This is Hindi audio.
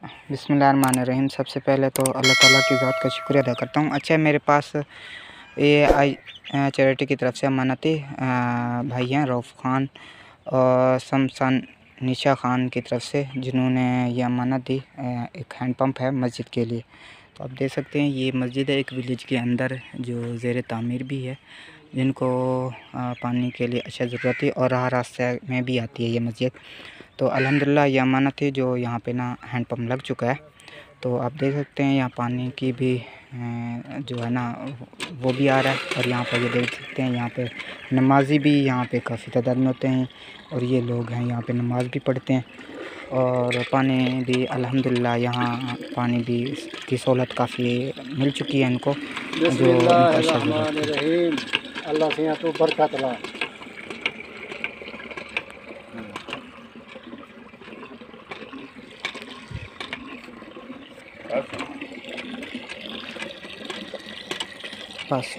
बिस्मिल्लाहिर्रहमानिर्रहीम। सबसे पहले तो अल्लाह ताला की ज़ात का शुक्रिया अदा करता हूँ। अच्छा, मेरे पास ये आई चैरिटी की तरफ से अमानती भाई हैं रऊफ़ ख़ान और शमशान निशा ख़ान की तरफ से, जिन्होंने ये अमानत दी। एक हैंड पंप है मस्जिद के लिए। तो आप देख सकते हैं ये मस्जिद है एक विलेज के अंदर जो ज़ेर तामीर भी है, जिनको पानी के लिए अच्छा ज़रूरत है और राह रास्ते में भी आती है ये मस्जिद। तो अल्हम्दुलिल्लाह ये अमानत है जो यहाँ पे ना हैंड पंप लग चुका है। तो आप देख सकते हैं यहाँ पानी की भी जो है ना वो भी आ रहा है। और यहाँ पर ये देख सकते हैं यहाँ पे नमाजी भी यहाँ पे काफ़ी तादाद में होते हैं और ये लोग हैं यहाँ पे नमाज़ भी पढ़ते हैं। और पानी भी अल्हम्दुलिल्लाह यहाँ पानी भी की सहूलत काफ़ी मिल चुकी है इनको, जो इनको अच्छा ज़रूरत है। अल्लाह से यहाँ तो बरकत ला। बस